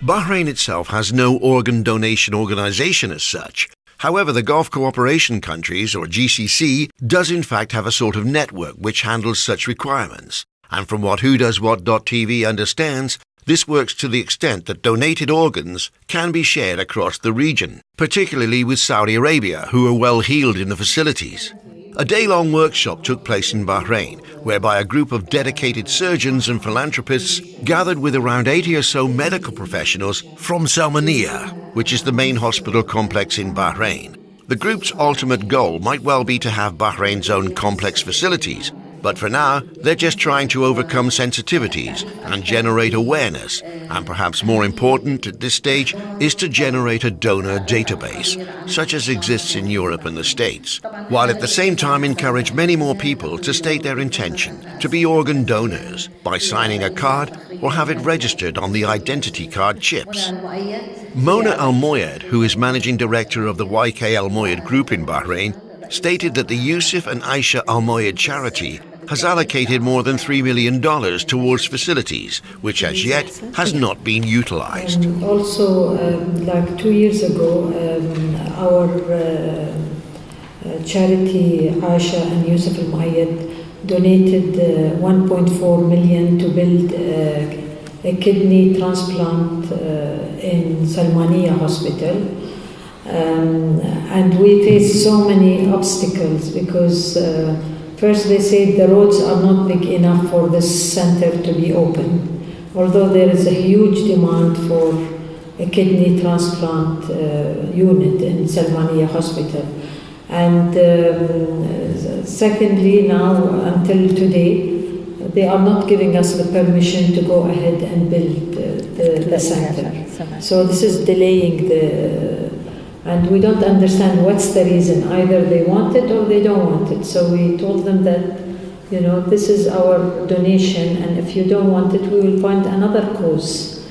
Bahrain itself has no organ donation organization as such. However, the Gulf Cooperation Countries, or GCC, does in fact have a sort of network which handles such requirements. And from what WhoDoesWhat.tv understands, this works to the extent that donated organs can be shared across the region, particularly with Saudi Arabia, who are well heeled in the facilities. A day-long workshop took place in Bahrain, whereby a group of dedicated surgeons and philanthropists gathered with around 80 or so medical professionals from Salmania, which is the main hospital complex in Bahrain. The group's ultimate goal might well be to have Bahrain's own complex facilities, but for now, they're just trying to overcome sensitivities and generate awareness, and perhaps more important at this stage is to generate a donor database, such as exists in Europe and the States, while at the same time encourage many more people to state their intention to be organ donors by signing a card or have it registered on the identity card chips. Mona Al-Moyed, who is managing director of the YK Al-Moyed group in Bahrain, stated that the Yusuf and Aisha Al-Moyed charity has allocated more than $3 million towards facilities, which as yet has not been utilized. Also, like 2 years ago, our charity Aisha and Yusuf Al-Moyed donated 1.4 million to build a kidney transplant in Salmania Hospital. And we faced so many obstacles because first they said the roads are not big enough for this center to be open, although there is a huge demand for a kidney transplant unit in Salmania Hospital. And secondly, now until today, they are not giving us the permission to go ahead and build the center. So this is delaying and we don't understand what's the reason. Either they want it or they don't want it. So we told them that, this is our donation, and if you don't want it, we will find another cause.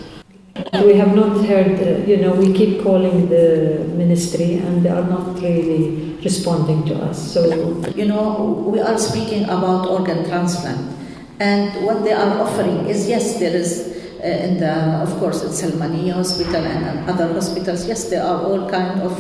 We have not heard, we keep calling the ministry and they are not really responding to us. So, we are speaking about organ transplant, and what they are offering is, yes, there is of course, in Salmania Hospital and other hospitals, yes, there are all kind of,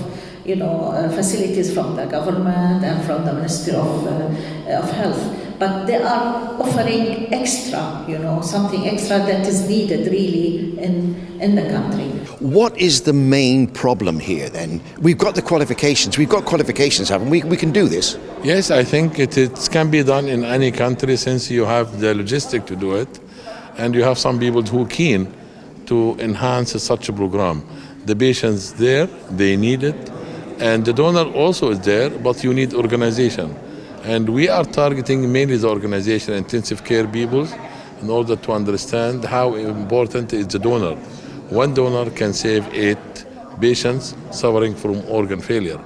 facilities from the government and from the Ministry of Health. But they are offering extra, something extra that is needed really in the country. What is the main problem here then? We've got the qualifications. We've got qualifications, haven't we? We can do this. Yes, I think it can be done in any country since you have the logistic to do it. And you have some people who are keen to enhance such a program. The patient's there, they need it, and the donor also is there, but you need organization. And we are targeting mainly the organization, intensive care people, in order to understand how important is the donor. One donor can save 8 patients suffering from organ failure.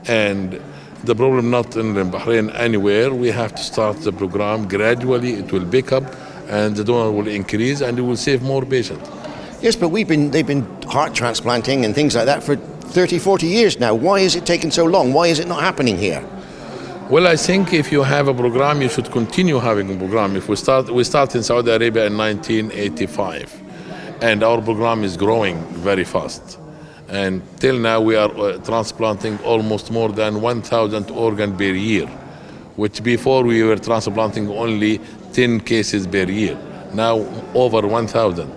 And the problem not in Bahrain, anywhere, we have to start the program gradually, it will pick up, and the donor will increase and it will save more patients. Yes, but they've been heart transplanting and things like that for 30, 40 years now. Why is it taking so long? Why is it not happening here? Well, I think if you have a program, you should continue having a program. If we start in Saudi Arabia in 1985, and our program is growing very fast. And till now we are transplanting almost more than 1,000 organs per year, which before we were transplanting only 10 cases per year, now over 1,000.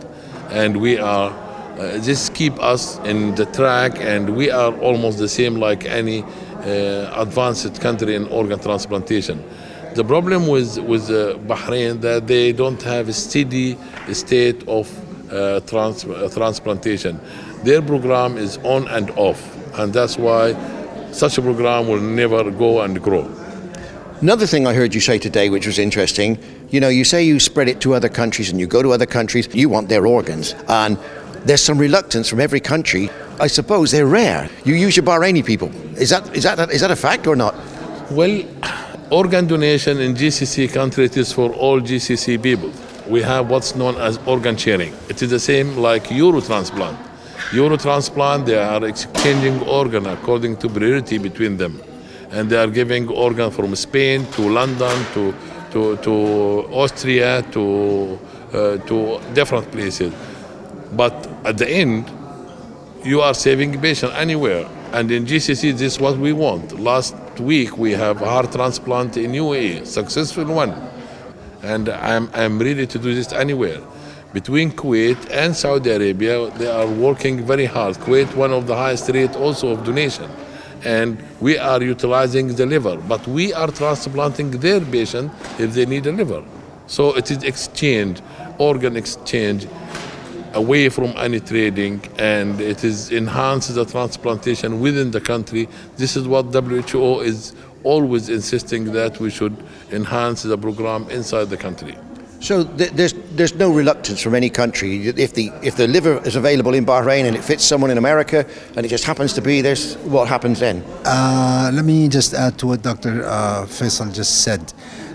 And we are, this keep us in the track, and we are almost the same like any advanced country in organ transplantation. The problem with Bahrain that they don't have a steady state of transplantation. Their program is on and off, and that's why such a program will never go and grow. Another thing I heard you say today, which was interesting, you say you spread it to other countries and you go to other countries, you want their organs. And there's some reluctance from every country. I suppose they're rare. You use your Bahraini people. Is that a fact or not? Well, organ donation in GCC countries is for all GCC people. We have what's known as organ sharing. It is the same like Eurotransplant. Eurotransplant, they are exchanging organ according to priority between them. And they are giving organ from Spain to London to Austria to different places. But at the end, you are saving patient anywhere. And in GCC, this is what we want. Last week, we have a heart transplant in UAE, successful one. And I'm ready to do this anywhere. Between Kuwait and Saudi Arabia, they are working very hard. Kuwait, one of the highest rate also of donation. And we are utilizing the liver, but we are transplanting their patient if they need a liver. So it is exchange, organ exchange, away from any trading, and it is enhances the transplantation within the country. This is what WHO is always insisting, that we should enhance the program inside the country. So there's no reluctance from any country. If the liver is available in Bahrain and it fits someone in America and it just happens to be this, what happens then? Let me just add to what Dr. Faisal just said.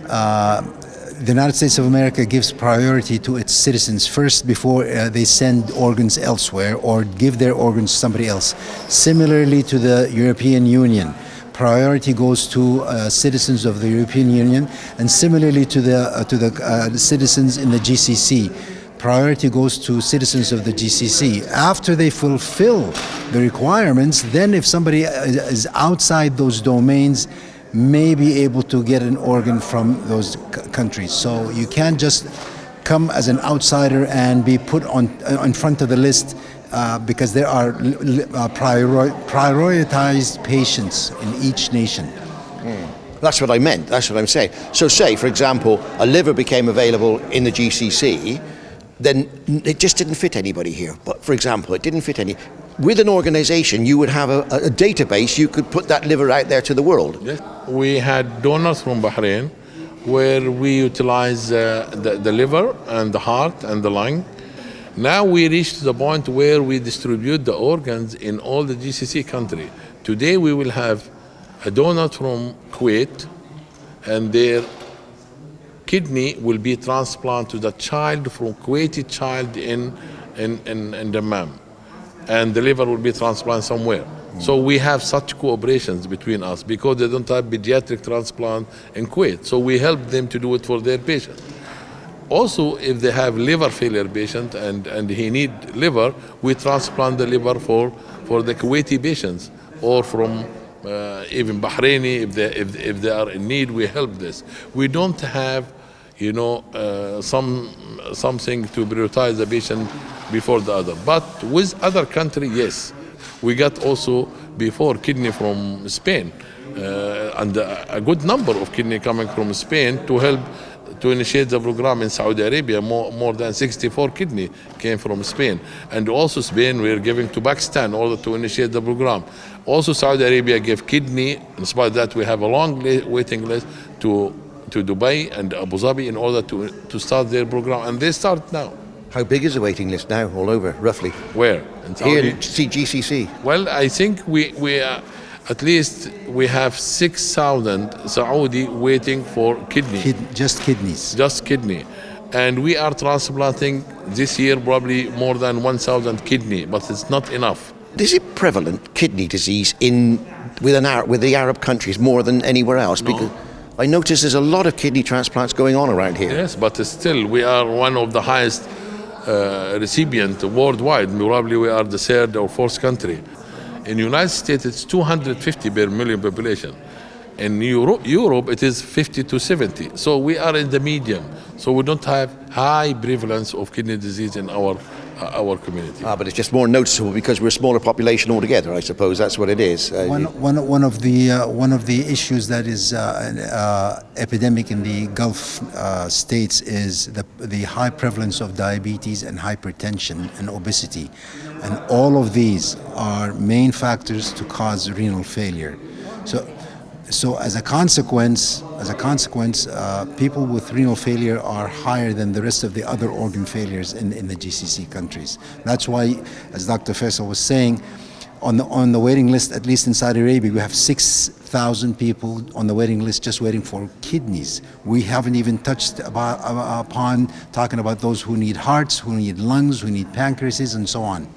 The United States of America gives priority to its citizens first before they send organs elsewhere or give their organs to somebody else. Similarly to the European Union, priority goes to citizens of the European Union, and similarly to the citizens in the GCC. Priority goes to citizens of the GCC. After they fulfill the requirements, then if somebody is outside those domains, may be able to get an organ from those countries. So you can't just come as an outsider and be put in front of the list because there are prioritized patients in each nation. That's what I meant. That's what I'm saying. So say, for example, a liver became available in the GCC, then it just didn't fit anybody here. But for example, it didn't fit any. With an organization, you would have a database, you could put that liver out there to the world. Yes. We had donors from Bahrain where we utilize the liver and the heart and the lung. Now we reached the point where we distribute the organs in all the GCC country. Today we will have a donor from Kuwait, and their kidney will be transplanted to the child from Kuwaiti child in Dammam, and the liver will be transplanted somewhere. So we have such cooperations between us because they don't have pediatric transplant in Kuwait. So we help them to do it for their patient. Also, if they have liver failure patient and he need liver, we transplant the liver for the Kuwaiti patients, or from even Bahraini, if they are in need, we help this. We don't have, something to prioritize the patient before the other. But with other country, yes. We got also before kidney from Spain, and a good number of kidney coming from Spain to help to initiate the program in Saudi Arabia. More than 64 kidney came from Spain. And also Spain, we are giving to Pakistan in order to initiate the program. Also Saudi Arabia gave kidney. In spite of that, we have a long waiting list to Dubai and Abu Dhabi in order to start their program. And they start now. How big is the waiting list now, all over, roughly? Where? In Saudi? Here in GCC. Well, I think we at least we have 6,000 Saudi waiting for kidney. Just kidneys. Just kidney. And we are transplanting this year probably more than 1,000 kidney, but it's not enough. Is it prevalent, kidney disease, with the Arab countries more than anywhere else? No. Because I notice there's a lot of kidney transplants going on around here. Yes, but still we are one of the highest recipient worldwide. Probably we are the third or fourth country. In the United States, it's 250 per million population. In Europe, it is 50 to 70. So we are in the medium. So we don't have high prevalence of kidney disease in our community. But it's just more noticeable because we're a smaller population altogether. I suppose that's what it is. One of the issues that is epidemic in the Gulf states is the high prevalence of diabetes and hypertension and obesity, and all of these are main factors to cause renal failure. So as a consequence, people with renal failure are higher than the rest of the other organ failures in the GCC countries. That's why, as Dr. Faisal was saying, on the waiting list, at least in Saudi Arabia, we have 6,000 people on the waiting list just waiting for kidneys. We haven't even touched upon talking about those who need hearts, who need lungs, who need pancreases, and so on.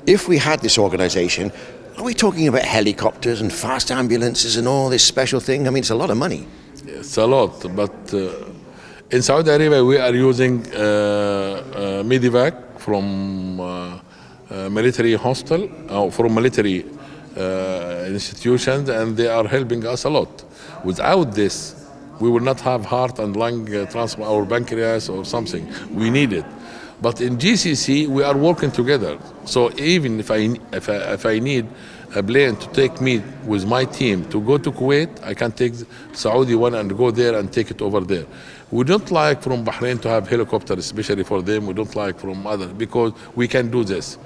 If we had this organization, are we talking about helicopters and fast ambulances and all this special thing? I mean, it's a lot of money. It's a lot, but in Saudi Arabia we are using Medivac from military hostel, from military institutions, and they are helping us a lot. Without this, we will not have heart and lung transplant or pancreas or something. We need it. But in GCC, we are working together. So even if I need a plane to take me with my team to go to Kuwait, I can take Saudi one and go there and take it over there. We don't like from Bahrain to have helicopters, especially for them. We don't like from others because we can do this.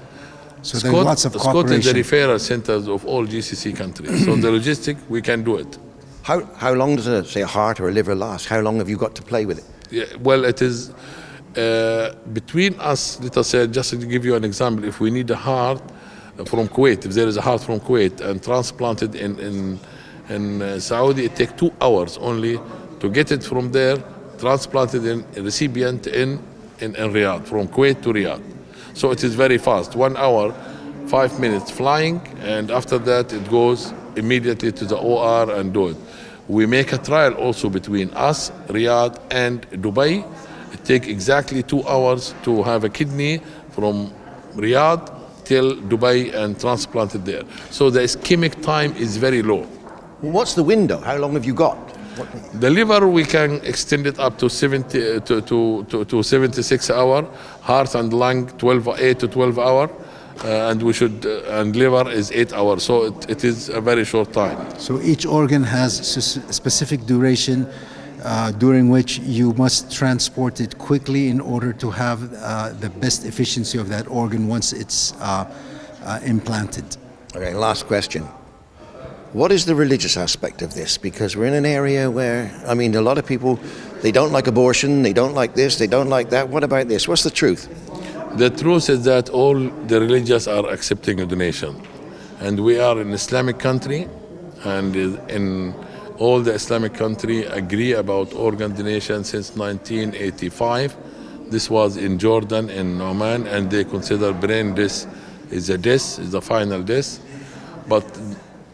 So there's lots of cooperation. Scott is the referral centers of all GCC countries. So the logistic, we can do it. How long does a heart or a liver last? How long have you got to play with it? Yeah, well, it is between us, let us say, just to give you an example, if we need a heart from Kuwait, if there is a heart from Kuwait and transplanted in Saudi, it takes 2 hours only to get it from there, transplanted in a recipient in Riyadh, from Kuwait to Riyadh. So it is very fast, 1 hour, 5 minutes flying, and after that it goes immediately to the OR and do it. We make a trial also between us, Riyadh and Dubai. It takes exactly 2 hours to have a kidney from Riyadh till Dubai and transplanted there. So the ischemic time is very low. Well, what's the window? How long have you got? The liver, we can extend it up to 76 hours. Heart and lung, 8 to 12 hours. And we should, and liver is 8 hours. So it is a very short time. So each organ has a specific duration during which you must transport it quickly in order to have the best efficiency of that organ once it's implanted. Okay, last question. What is the religious aspect of this? Because we're in an area where, I mean, a lot of people, they don't like abortion, they don't like this, they don't like that. What about this? What's the truth? The truth is that all the religions are accepting a donation. And we are an Islamic country, and in all the Islamic country agree about organ donation since 1985. This was in Jordan, in Oman, and they consider brain death is a death, is the final death. But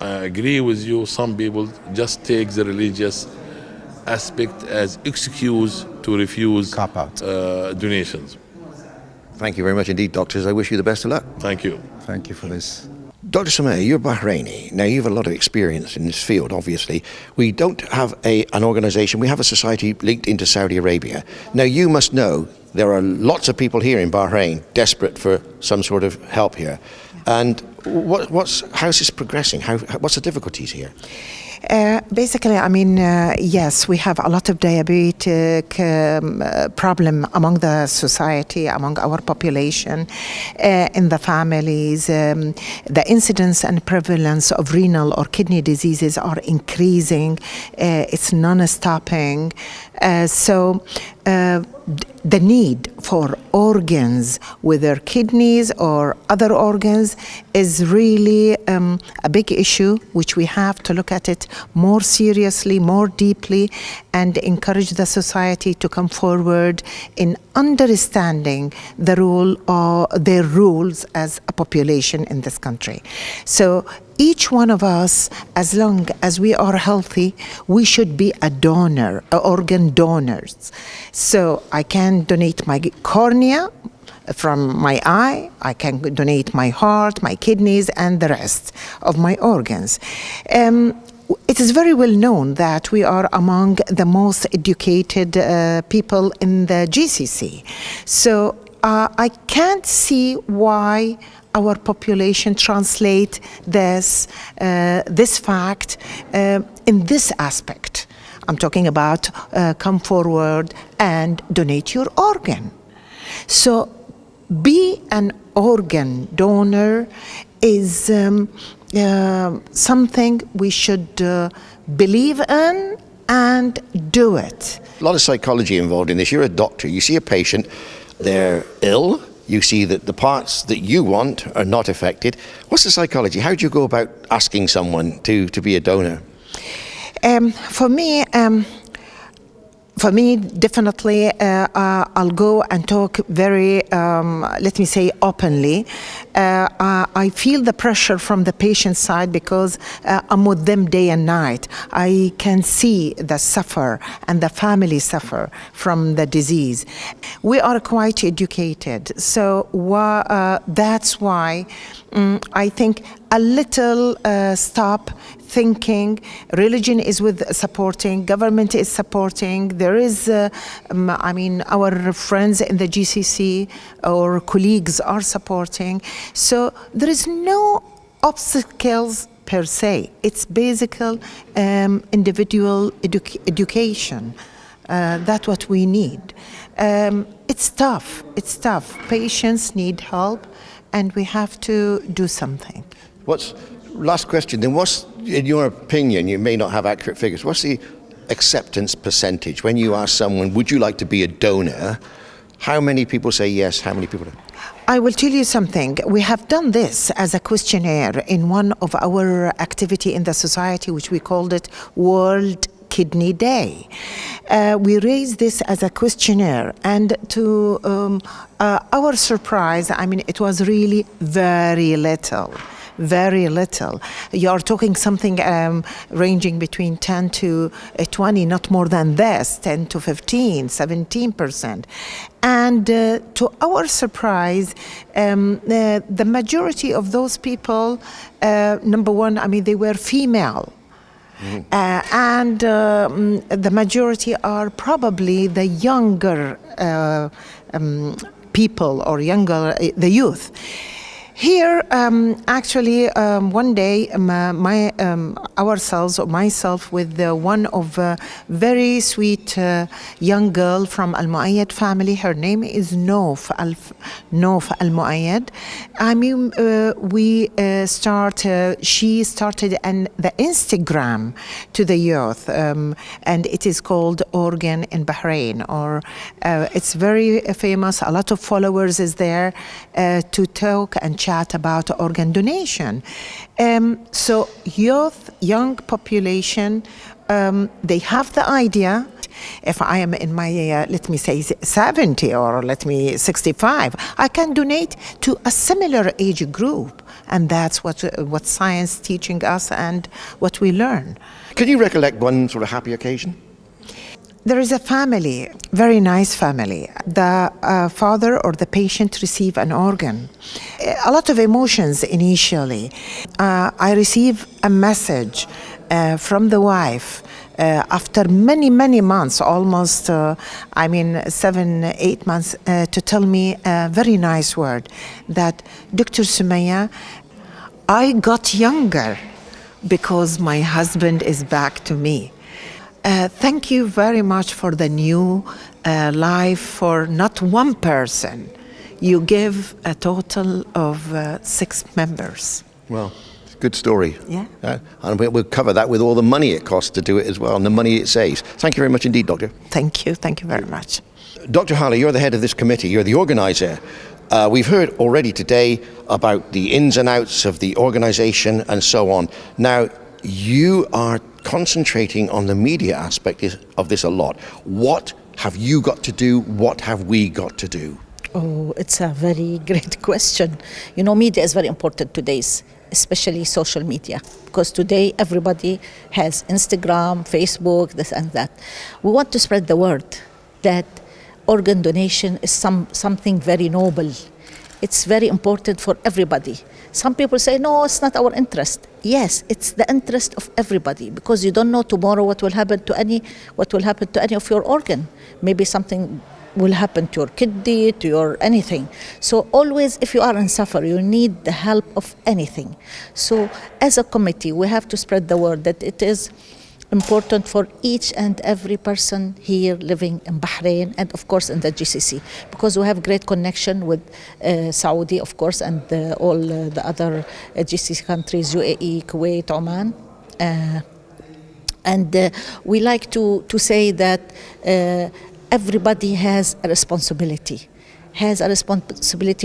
I agree with you, some people just take the religious aspect as excuse to refuse donations. Thank you very much indeed, doctors. I wish you the best of luck. Thank you. Thank you for this. Dr. Sameh, you're Bahraini. Now, you have a lot of experience in this field, obviously. We don't have an organization, we have a society linked into Saudi Arabia. Now, you must know there are lots of people here in Bahrain desperate for some sort of help here. And how's this progressing? What's the difficulties here? Basically, I mean, yes, we have a lot of diabetic problem among the society, among our population, in the families. The incidence and prevalence of renal or kidney diseases are increasing. It's non-stopping. So the need for organs, whether kidneys or other organs, is really a big issue, which we have to look at it more seriously, more deeply, and encourage the society to come forward in understanding the role or their roles as a population in this country. So each one of us, as long as we are healthy, we should be a donor, organ donors. So I can donate my cornea from my eye, I can donate my heart, my kidneys, and the rest of my organs. It is very well known that we are among the most educated people in the GCC. So I can't see why our population translate this fact in this aspect. I'm talking about come forward and donate your organ. So be an organ donor is something we should believe in and do it. A lot of psychology involved in this. You're a doctor. You see a patient, they're ill. You see that the parts that you want are not affected. What's the psychology? How do you go about asking someone to be a donor? For me, For me, definitely, I'll go and talk very, let me say, openly. I feel the pressure from the patient side because I'm with them day and night. I can see the suffer and the family suffer from the disease. We are quite educated, so that's why I think a little stop thinking. Religion is with supporting, government is supporting. There is, our friends in the GCC or colleagues are supporting. So there is no obstacles per se. It's basic individual education. That's what we need. It's tough. It's tough. Patients need help, and we have to do something. Last question then, what's, in your opinion, you may not have accurate figures, what's the acceptance percentage? When you ask someone, would you like to be a donor, how many people say yes, how many people don't? I will tell you something. We have done this as a questionnaire in one of our activity in the society, which we called it World Kidney Day. We raised this as a questionnaire, and to our surprise, it was really very little. Very little. You're talking something ranging between 10 to 20, not more than this, 10 to 15, 17%. And to our surprise, the majority of those people, number one, they were female. Mm-hmm. And the majority are probably the younger people or the youth. Here, one day, myself with one of very sweet young girl from Al Muayyad family. Her name is Nof Al Muayyad. She started the Instagram to the youth, and it is called Organ in Bahrain. Or it's very famous. A lot of followers is there to talk and chat about organ donation. So young population, they have the idea. If I am in my, 70 or 65, I can donate to a similar age group. And that's what science teaching us and what we learn. Can you recollect one sort of happy occasion? There is a family, very nice family. The father or the patient receive an organ. A lot of emotions initially. I receive a message from the wife after many months, almost 7-8 months, to tell me a very nice word that, Dr. Sumaya, I got younger because my husband is back to me. Thank you very much for the new life for not one person. You give a total of 6 members. Well, it's a good story. Yeah. And we'll cover that with all the money it costs to do it as well, and the money it saves. Thank you very much indeed, Doctor. Thank you very much. Dr. Harley, you're the head of this committee. You're the organizer. We've heard already today about the ins and outs of the organization and so on. Now, you are concentrating on the media aspect of this a lot. What have you got to do? What have we got to do? Oh, it's a very great question. Media is very important today, especially social media, because today everybody has Instagram, Facebook, this and that. We want to spread the word that organ donation is something very noble. It's very important for everybody. Some people say, no, it's not our interest. Yes, it's the interest of everybody, because you don't know tomorrow what will happen to any of your organ. Maybe something will happen to your kidney, to your anything. So always, if you are in suffer, you need the help of anything. So as a committee, we have to spread the word that it is important for each and every person here living in Bahrain and of course in the GCC, because we have great connection with Saudi, of course, and all the other GCC countries, UAE, Kuwait, Oman. And we like to say that everybody has a responsibility.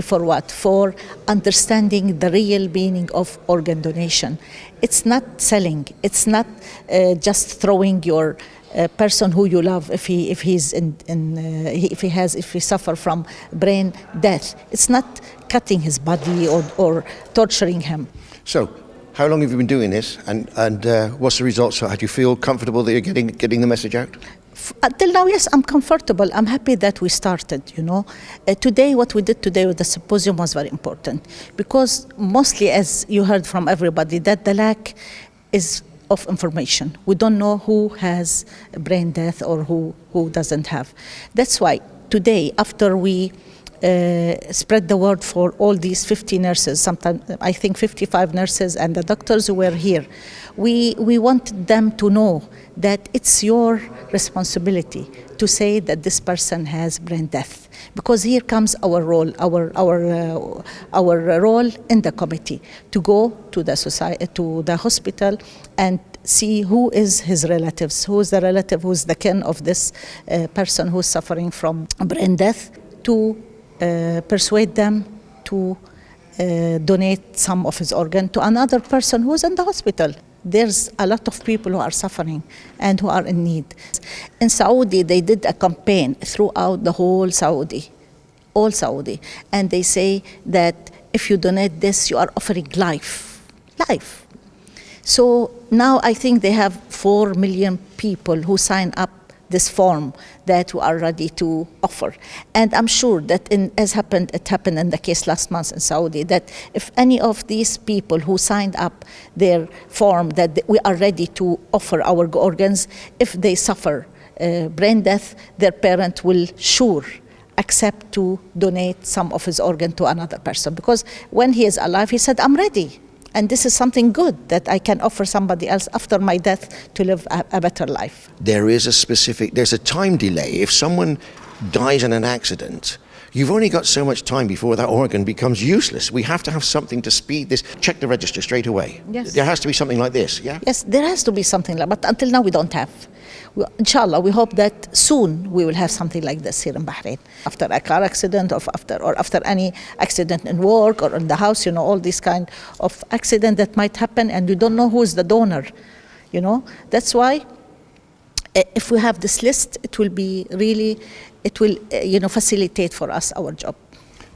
For what? For understanding the real meaning of organ donation. It's not selling. It's not just throwing your a person who you love, if he suffer from brain death. It's not cutting his body or torturing him. So, how long have you been doing this, and what's the results? So, how do you feel comfortable that you're getting the message out? Until now, yes, I'm comfortable. I'm happy that we started, Today, what we did today with the symposium was very important, because mostly, as you heard from everybody, that the lack is of information. We don't know who has brain death or who doesn't have. That's why today, after we spread the word for all these 50 nurses, sometimes I think 55 nurses and the doctors who were here, we want them to know that it's your responsibility to say that this person has brain death, because here comes our role, our role in the committee, to go to the society, to the hospital, and see who is his relatives, who is the relative, who is the kin of this person who's suffering from brain death, to persuade them to donate some of his organ to another person who's in the hospital. There's a lot of people who are suffering and who are in need. In Saudi, they did a campaign throughout the whole Saudi, all Saudi, and they say that if you donate this, you are offering life. So now I think they have 4 million people who sign up this form that we are ready to offer. And I'm sure that it happened in the case last month in Saudi, that if any of these people who signed up their form that we are ready to offer our organs, if they suffer brain death, their parent will sure accept to donate some of his organ to another person. Because when he is alive, he said, I'm ready. And this is something good that I can offer somebody else after my death to live a better life. There's a time delay. If someone dies in an accident, you've only got so much time before that organ becomes useless. We have to have something to speed this. Check the register straight away. Yes. There has to be something like this, yeah? Yes, there has to be something like that, but until now we don't have. Inshallah, we hope that soon we will have something like this here in Bahrain. After a car accident or after any accident in work or in the house, all these kind of accident that might happen, and you don't know who is the donor, That's why if we have this list, it will facilitate for us our job.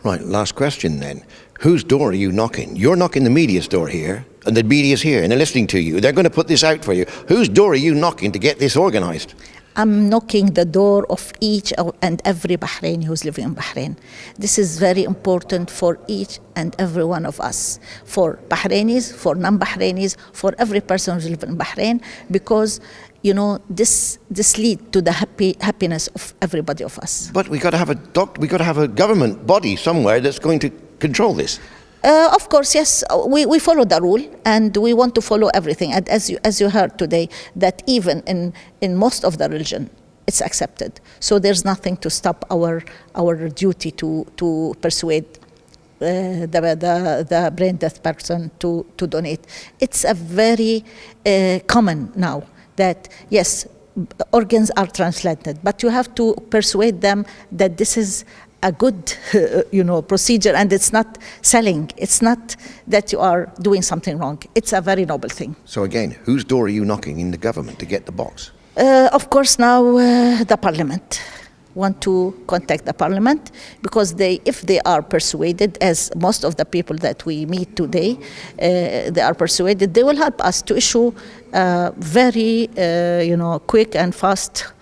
Right, last question then. Whose door are you knocking? You're knocking the media's door here, and the media's here, and they're listening to you. They're going to put this out for you. Whose door are you knocking to get this organized? I'm knocking the door of each and every Bahraini who's living in Bahrain. This is very important for each and every one of us, for Bahrainis, for non-Bahrainis, for every person who's living in Bahrain, because this lead to the happiness of everybody of us. But we got to have a government body somewhere that's going to control this. Of course, yes, we follow the rule, and we want to follow everything. And as you heard today, that even in most of the religion, it's accepted. So there's nothing to stop our duty to persuade the brain death person to donate. It's a very common now that yes, organs are transplanted, but you have to persuade them that this is a good procedure, and it's not selling. It's not that you are doing something wrong. It's a very noble thing. So again, whose door are you knocking in the government to get the box? Of course, now the parliament want to contact the parliament, because if they are persuaded, as most of the people that we meet today, they are persuaded, they will help us to issue very quick and fast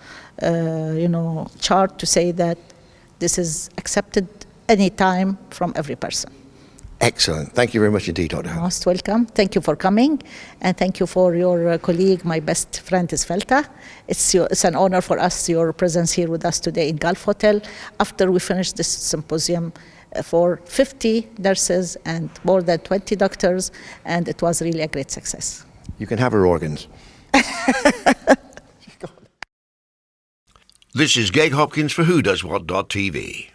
chart to say that this is accepted any time from every person. Excellent. Thank you very much indeed, Dr. Most welcome. Thank you for coming, and thank you for your colleague. My best friend is Felta. It's an honor for us, your presence here with us today in Gulf Hotel, after we finished this symposium for 50 nurses and more than 20 doctors, and it was really a great success. You can have her organs. This is Greg Hopkins for WhoDoesWhat.tv.